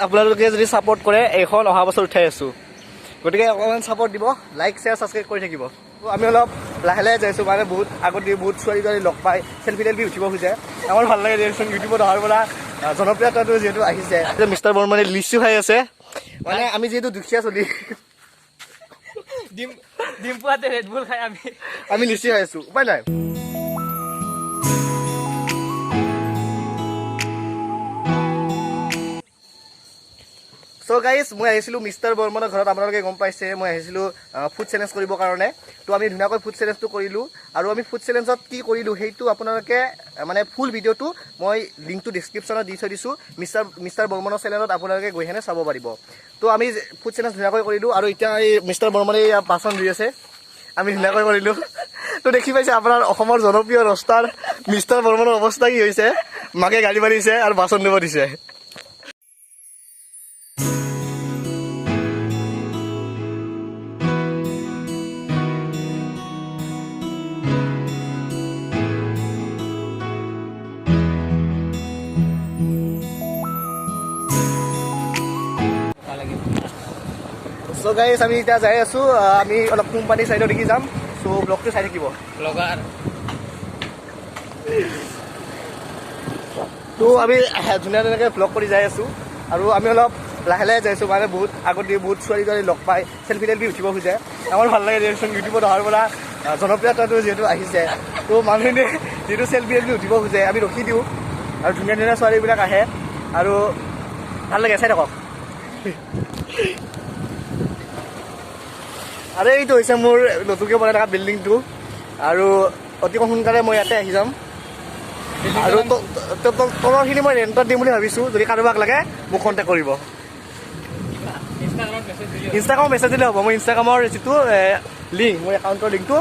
আপোনালোকে যদি সাপোৰ্ট কৰে এইখন অহা বছৰ উঠাই আছো গতিকে অকমান সাপোৰ্ট দিব লাইক শেয়াৰ সাবস্ক্ৰাইব কৰি থাকিব আমি অলপ লাহে লাহে যাইছো মানে বহুত আগত বহুত ছোৱালী লগ পাই সেলফি উঠিব খোজে আমাৰ ভাল লাগে দিয়কচোন ইউটিউবত অহাৰ পৰা জনপ্ৰিয়তাটো যিহেতু আহিছে মিষ্টাৰ বৰ্মনে লিচু খাই আছে মানে আমি যিহেতু দুখীয়া চলি ডিম্পুয়াতে রেড বুল খাই আমি লিচু খাই আছো উপায় নাই সো গাইজ মই আহিছিলোঁ মিষ্টাৰ বৰ্মনৰ ঘৰত আপোনালোকে গম পাইছে মই আহিছিলোঁ ফুড চেলেঞ্জ কৰিবৰ কাৰণে তো আমি ধুনীয়াকৈ ফুড চেলেঞ্জটো কৰিলোঁ আৰু আমি ফুড চেলেঞ্জত কি কৰিলোঁ সেইটো আপোনালোকে মানে ফুল ভিডিঅ'টো মই লিংকটো ডিছক্ৰিপশ্যনত দি থৈ দিছোঁ মিষ্টাৰ বৰ্মনৰ চেনেলত আপোনালোকে গৈ কিনে চাব পাৰিব তো আমি ফুড চেলেঞ্জ ধুনীয়াকৈ কৰিলোঁ আৰু এতিয়া এই মিষ্টাৰ বৰ্মনে বাচন ধুই আছে আমি ধুনীয়াকৈ কৰিলোঁ তো দেখি পাইছে আপোনাৰ অসমৰ জনপ্ৰিয় ৰষ্টাৰ মিষ্টাৰ বৰ্মনৰ অৱস্থা কি হৈছে মাকে গাড়ী মাৰিছে আৰু বাচন ধুব দিছে সো গাইজ আমি এতিয়া যাই আছো আমি অলপ কোম্পানী সাইডত দেখি যাম সো ব্লগটো চাই থাকিব ব্লগার তো আমি ধুনীয়া ধুনীয়াকৈ ব্লগ কৰি যাই আছো আৰু আমি অলপ লাহে লাহে যাইছো মানে বহুত আগত বহুত ছোৱালী লগ পাই সেলফি উঠিব খোজে আমাৰ ভাল লাগে দিয়কচোন ইউটিউবত অহাৰ পৰা জনপ্ৰিয়তাটো যিহেতু আহিছে তো মানুহখিনিয়ে যিহেতু সেলফি উঠিব খোজে আমি ৰখি দিওঁ আৰু ধুনীয়া ধুনীয়া ছোৱালীবিলাক আহে আৰু ভাল লাগে চাই থাকক আৰু এইটো হৈছে মোৰ নতুনকৈ বনাই থকা বিল্ডিংটো আৰু অতি সোনকালে মই ইয়াতে আহি যাম আৰু তলৰখিনি মই ৰেণ্টত দিম বুলি ভাবিছোঁ যদি কাৰোবাক লাগে মোক কণ্টেক্ট কৰিব ইনষ্টাগ্ৰামত মেছেজ দিলে হ'ব মই ইনষ্টাগ্ৰামৰ যিটো লিংক মোৰ একাউণ্টৰ লিংকটো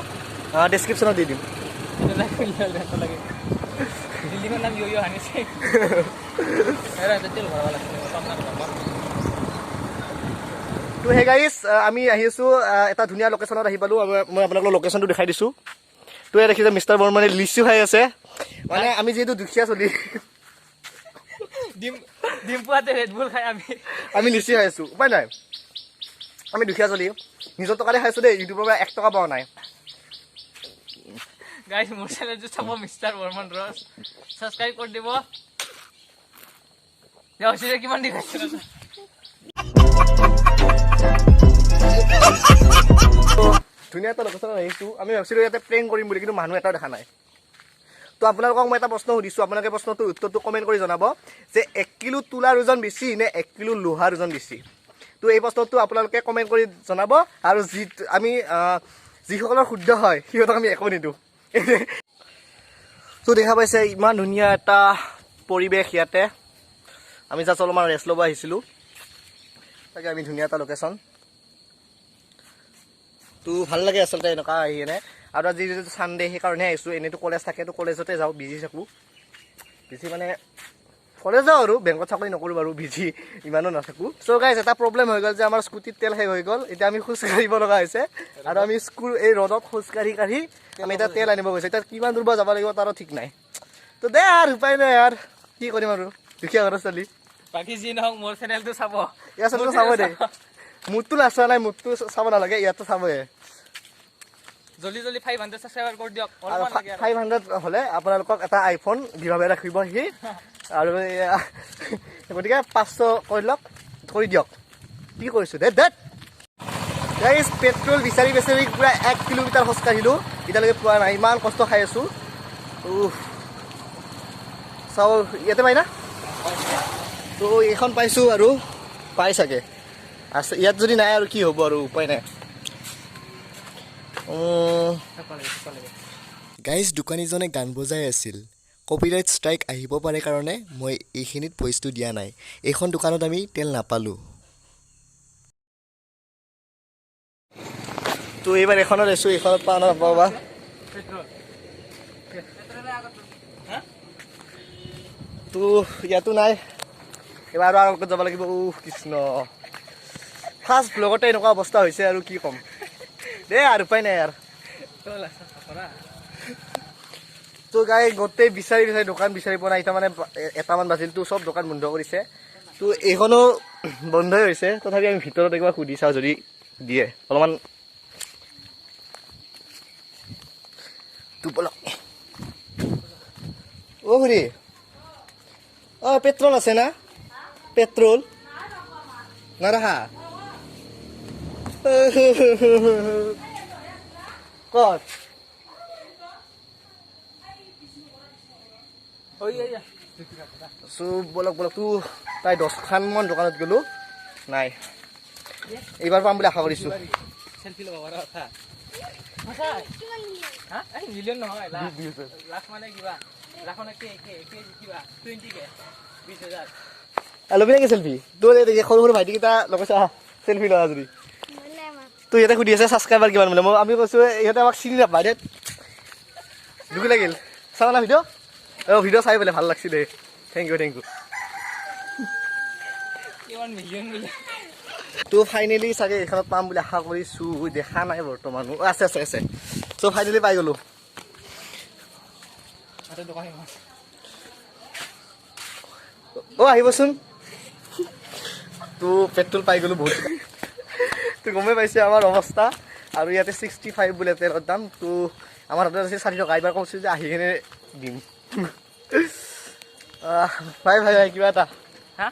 ডেছক্ৰিপশ্যনত দি দিম তো হে গাইজ আমি আহি আছোঁ এটা ধুনীয়া লোকেশ্যনত আহি পালোঁ মই আপোনালোকক লোকেশ্যনটো দেখাই দিছোঁ তো ইয়াত দেখিছে মিষ্টাৰ বৰ্মনে লিচু খাই আছে মানে আমি যিহেতু দুখীয়া চলি ডিম্পুয়াতে রেড বুল খাই আমি লিচু খাই আছোঁ উপায় নাই আমি দুখীয়া চলি নিজৰ টকাৰে খাইছোঁ দেই ইউটিউবৰ পৰা 1 টকা পোৱা নাই গাইস মোৰ চেনেলটো চাব মিষ্টাৰ বৰ্মন ৰস সাবস্ক্ৰাইব কৰি দিব দেখিছে কিমান দেখাইছে ধুনীয়া এটা লোকেশ্যনত আহিছোঁ আমি ভাবিছিলোঁ ইয়াতে প্ৰেংক কৰিম বুলি কিন্তু মানুহ এটাও দেখা নাই তো আপোনালোকক মই এটা প্ৰশ্ন সুধিছোঁ আপোনালোকে প্ৰশ্নটোৰ উত্তৰটো কমেণ্ট কৰি জনাব যে 1 কিলো তোলাৰ ওজন বেছি নে 1 কিলো লোহাৰ ওজন বেছি তো এই প্ৰশ্নটো আপোনালোকে কমেণ্ট কৰি জনাব আৰু আমি যিসকলৰ শুদ্ধ হয় সিহঁতক আমি একো নিদিওঁ তো দেখা পাইছে ইমান ধুনীয়া এটা পৰিৱেশ ইয়াতে আমি জাষ্ট অলপমান ৰেষ্ট ল'ব আহিছিলোঁ তাকে আমি ধুনীয়া এটা লোকেশ্যন তো ভাল লাগে আচলতে এনেকুৱা আহি কিনে আৰু আজি যিটো ছানডে সেইকাৰণে আহিছোঁ এনেইতো কলেজ থাকে তো কলেজতে যাওঁ বিজি থাকোঁ বিজি মানে কলেজ যাওঁ আৰু বেংকত চাকৰি নকৰোঁ বাৰু বিজি ইমানো নাথাকোঁ চ' গাইজ এটা প্ৰব্লেম হৈ গ'ল যে আমাৰ স্কুটিত তেল শেষ হৈ গ'ল এতিয়া আমি খোজকাঢ়িব লগা হৈছে আৰু আমি এই ৰ'দত খোজকাঢ়ি আমি এতিয়া তেল আনিব গৈছোঁ এতিয়া কিমান দূৰ যাব লাগিব তাৰো ঠিক নাই তো দে আৰু উপায় নাই আৰু কি কৰিম আৰু দুখীয়া ঘৰৰ ছোৱালী বাকী যি নহওক মোৰ চেনেলটো চাব ইয়াৰ চেনেলটো চাব দেই মোৰটো নাচোৱা নাই মোৰটো চাব নালাগে ইয়াতো চাবহে জলদি 500 সাবস্ক্ৰাইবাৰ কৰি দিয়ক 500 হ'লে আপোনালোকক এটা আইফোন গিভআৱে ৰাখিব সি আৰু গতিকে 500 কৰি দিয়ক কি কৰিছোঁ দে গাইজ পেট্ৰল বিচাৰি পূৰা 1 কিলোমিটাৰ খোজকাঢ়িলোঁ এতিয়ালৈকে পোৱা নাই ইমান কষ্ট খাই আছোঁ চাওঁ ইয়াতে পাই না তো এইখন পাইছোঁ আৰু পাই চাগে আছে ইয়াত যদি নাই আৰু কি হ'ব আৰু উপায় নাই গাইজ দোকানীজনে গান বজাই আছিল কপিৰাইট ষ্ট্ৰাইক আহিব পাৰে কাৰণে মই এইখিনিত ভইচটো দিয়া নাই এইখন দোকানত আমি তেল নাপালোঁ তো এইবাৰ এখনত আছোঁ এইখনত পাওঁ নাপাবা তো ইয়াতো নাই এবাৰ আৰু আগত যাব লাগিব কৃষ্ণ ফাৰ্ষ্ট ব্লগতে এনেকুৱা অৱস্থা হৈছে আৰু কি ক'ম দে আৰু উপায় নাই আৰু তো গাই গোটেই বিচাৰি দোকান বিচাৰি পোৱা নাই এতিয়া মানে 1টামান বাজিল তো চব দোকান বন্ধ কৰিছে তো এইখনো বন্ধই হৈছে তথাপি আমি ভিতৰত একবাৰ সুধি চাওঁ যদি দিয়ে অলপমান বলক অ' খুৰী অ' পেট্ৰল আছে না পেট্ৰল নাৰাখা ক'ত বলক বলক তোৰ প্ৰায় 10খানমান দোকানত গ'লো নাই এইবাৰ পাম বুলি আশা কৰিছোঁ চেলফি ল'ব পৰা কথা হা এই মিলিয়ন নহয় লাখ মানে কিবা লাখ মানে কিবা 20K 20,000 ল'বি নেকি চেলফি তোৰ সৰু সৰু ভাইটিকেইটা লগত চেলফি লোৱা যদি তোৰ ইয়াতে সুধি আছে ছাবস্ক্ৰাইবাৰ কিমান বোলে মই আমি কৈছোঁ ইহঁতে আমাক চিনি নাপায় দে দুখ লাগিল চাওঁ না ভিডিঅ' ভিডিঅ' চাই বোলে ভাল লাগিছিলে থেংক ইউ কিমান মিলিয়ন বোলে তো ফাইনেলি চাগে এইখনত পাম বুলি আশা কৰিছোঁ দেখা নাই বৰ্তমান আছে আছে আছে চ' ফাইনেলি পাই গ'লোঁ অ' আহিবচোন তো পেট্ৰল পাই গ'লোঁ বহুত তো গমেই পাইছে আমাৰ অৱস্থা আৰু ইয়াতে 65 বোলে তেলৰ দাম তো আমাৰ হাতত আছে 40 টকা এইবাৰ কৈছোঁ যে আহি কিনে দিম ভাই কিবা এটা হা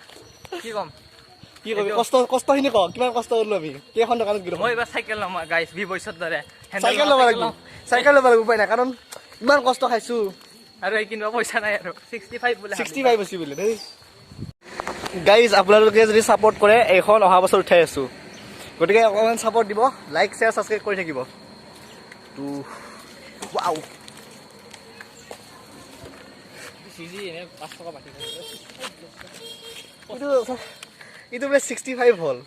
কি ক'ম কি কবি কষ্টখিনি ক কিমান কষ্ট কৰিলোঁ আমি কেইখন দোকানত গ'লোঁ মই এইবাৰ চাইকেল ল'ম গাইছ ভি-ভইচৰ দৰে চাইকেল ল'ব লাগিব উপায় নাই কাৰণ ইমান কষ্ট খাইছোঁ আৰু এই কিনিব পইচা নাই আৰু 65 বোলে 65 বেছি বোলে দেই গাইজ আপোনালোকে যদি ছাপোৰ্ট কৰে এইখন অহা বছৰ উঠাই আছোঁ গতিকে অকণমান ছাপোৰ্ট দিব লাইক শ্বেয়াৰ ছাবস্ক্ৰাইব কৰি থাকিব তো ৱাও চিজি এনে 5 টকা বাকি এইটো বোলে 65 হ'ল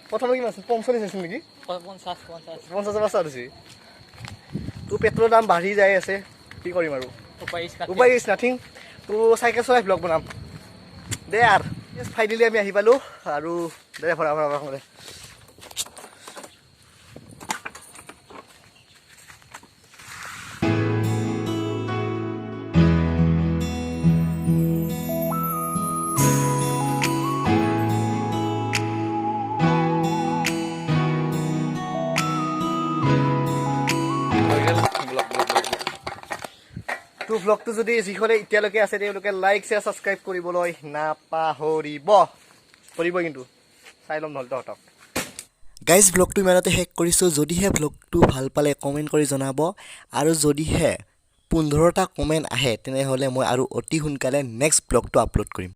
প্ৰথমে কিমান আছিল 45 আছিল নেকি 50 বছৰ হৈছে তো পেট্ৰলৰ দাম বাঢ়ি যাই আছে কি কৰিম আৰু উপায় ইজ নাথিং তো চাইকেল চলাই ভ্লগ বনাম দে আৰু ফাইনেলি আমি আহি পালোঁ আৰু দে ভৰা তো ভ্লগটো যদি যিসকলে এতিয়ালৈকে আছে তেওঁলোকে লাইক শ্বেয়াৰ ছাবস্ক্ৰাইব কৰিবলৈ নাপাহৰিব কিন্তু চাই ল'ম নহ'লে তহঁতক গাইজ ব্লগটো ইমানতে শেষ কৰিছোঁ যদিহে ব্লগটো ভাল পালে কমেণ্ট কৰি জনাব আৰু যদিহে 15টা কমেণ্ট আহে তেনেহ'লে মই আৰু অতি সোনকালে নেক্সট ব্লগটো আপলোড কৰিম